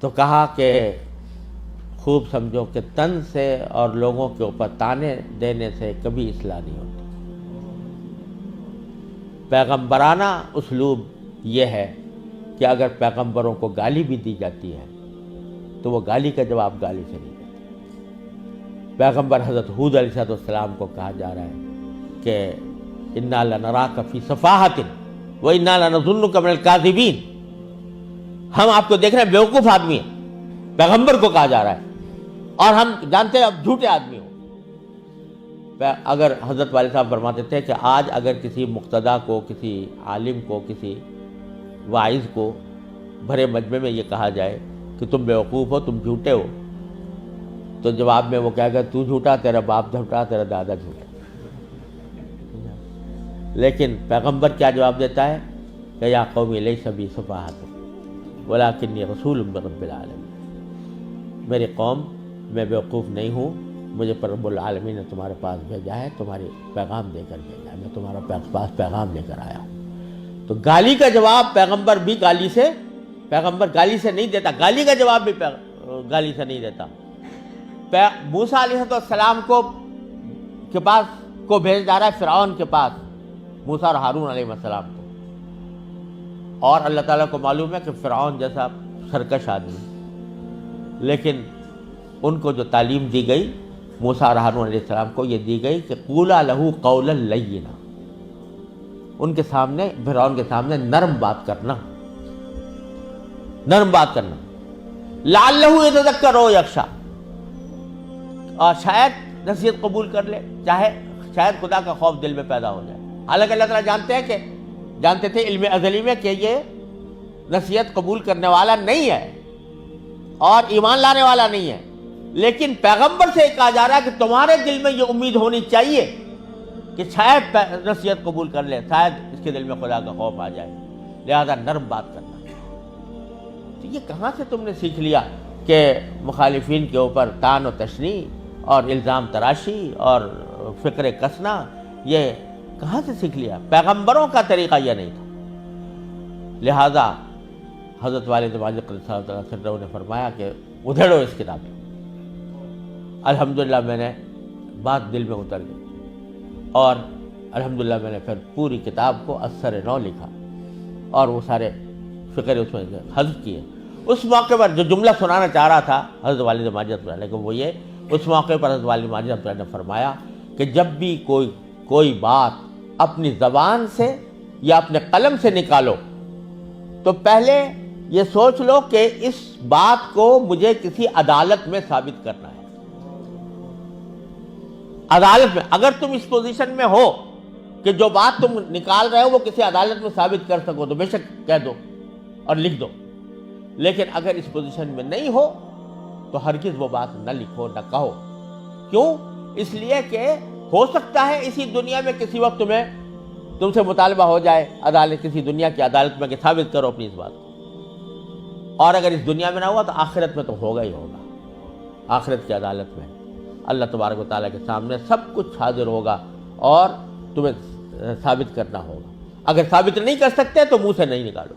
تو کہا کہ خوب سمجھو کہ تن سے اور لوگوں کے اوپر تانے دینے سے کبھی اصلاح نہیں ہوتی۔ پیغمبرانہ اسلوب یہ ہے کہ اگر پیغمبروں کو گالی بھی دی جاتی ہے تو وہ گالی کا جواب گالی سے نہیں دیتے۔ پیغمبر حضرت ہود علیہ السلام کو کہا جا رہا ہے کہ اِنَّا لَنَرَاكَ فِي صَفَاحَةٍ وَإِنَّا لَنَظُنُّكَ مِنَ الْكَاذِبِينَ، ہم آپ کو دیکھ رہے ہیں بیوقوف آدمی ہیں، پیغمبر کو کہا جا رہا ہے، اور ہم جانتے ہیں اب جھوٹے آدمی ہو۔ اگر حضرت والد صاحب فرماتے تھے کہ آج اگر کسی مقتدی کو، کسی عالم کو، کسی واعظ کو بھرے مجمع میں یہ کہا جائے کہ تم بیوقوف ہو، تم جھوٹے ہو، تو جواب میں وہ کہے گا تو جھوٹا، تیرا باپ جھوٹا، تیرا دادا جھوٹا۔ لیکن پیغمبر کیا جواب دیتا ہے کہ یا قوم لیس بی صفاحۃ ولکنی رسول من رب العالمین، میری قوم میں بیوقوف نہیں ہوں، مجھے پر رب العالمین نے تمہارے پاس بھیجا ہے، تمہاری پیغام دے کر بھیجا ہے، میں تمہارا پاس پیغام لے کر آیا ہوں۔ تو گالی کا جواب پیغمبر بھی پیغمبر گالی سے نہیں دیتا، گالی کا جواب بھی گالی سے نہیں دیتا۔ موسیٰ علیہ السلام کے پاس کو بھیج جا رہا ہے فرعون کے پاس، موسیٰ اور ہارون علیہ السلام کو، اور اللہ تعالیٰ کو معلوم ہے کہ فرعون جیسا سرکش آدمی، لیکن ان کو جو تعلیم دی گئی موسیٰ اور ہارون علیہ السلام کو، یہ دی گئی کہ قولا لہ قولا لینا، ان کے سامنے، فرعون کے سامنے نرم بات کرنا، لعلہ یتذکر او یخشی، اور شاید نصیحت قبول کر لے، شاید خدا کا خوف دل میں پیدا ہو جائے۔ حالانکہ اللہ تعالیٰ جانتے تھے علم ازلی میں کہ یہ نصیحت قبول کرنے والا نہیں ہے اور ایمان لانے والا نہیں ہے، لیکن پیغمبر سے کہا جا رہا ہے کہ تمہارے دل میں یہ امید ہونی چاہیے کہ شاید نصیحت قبول کر لے، شاید اس کے دل میں خدا کا خوف آ جائے، لہذا نرم بات کرنا۔ تو یہ کہاں سے تم نے سیکھ لیا کہ مخالفین کے اوپر طعن و تشنیع اور الزام تراشی اور فکر کسنا، یہ کہاں سے سیکھ لیا؟ پیغمبروں کا طریقہ یہ نہیں تھا۔ لہذا حضرت والد ماجد قدس اللہ سرہ نے فرمایا کہ ادھیڑو اس کتاب میں۔ الحمدللہ میں نے بات دل میں اتر گئی، اور الحمدللہ میں نے پھر پوری کتاب کو اثر نو لکھا اور وہ سارے فکر اس میں حذف کیے۔ اس موقع پر جو جملہ سنانا چاہ رہا تھا حضرت والد ماجد اللہ کو، وہ یہ، اس موقع پر حضرت والد ماجد اللہ نے فرمایا کہ جب بھی کوئی بات اپنی زبان سے یا اپنے قلم سے نکالو تو پہلے یہ سوچ لو کہ اس بات کو مجھے کسی عدالت میں ثابت کرنا ہے۔ عدالت میں اگر تم اس پوزیشن میں ہو کہ جو بات تم نکال رہے ہو وہ کسی عدالت میں ثابت کر سکو تو بے شک کہہ دو اور لکھ دو، لیکن اگر اس پوزیشن میں نہیں ہو تو ہرگز وہ بات نہ لکھو، نہ کہو۔ کیوں؟ اس لیے کہ ہو سکتا ہے اسی دنیا میں کسی وقت تم سے مطالبہ ہو جائے عدالت، کسی دنیا کی عدالت میں کہ ثابت کرو اپنی اس بات کو، اور اگر اس دنیا میں نہ ہوا تو آخرت میں تو ہوگا ہی ہوگا۔ آخرت کی عدالت میں اللہ تبارک و تعالیٰ کے سامنے سب کچھ حاضر ہوگا اور تمہیں ثابت کرنا ہوگا۔ اگر ثابت نہیں کر سکتے تو منہ سے نہیں نکالو۔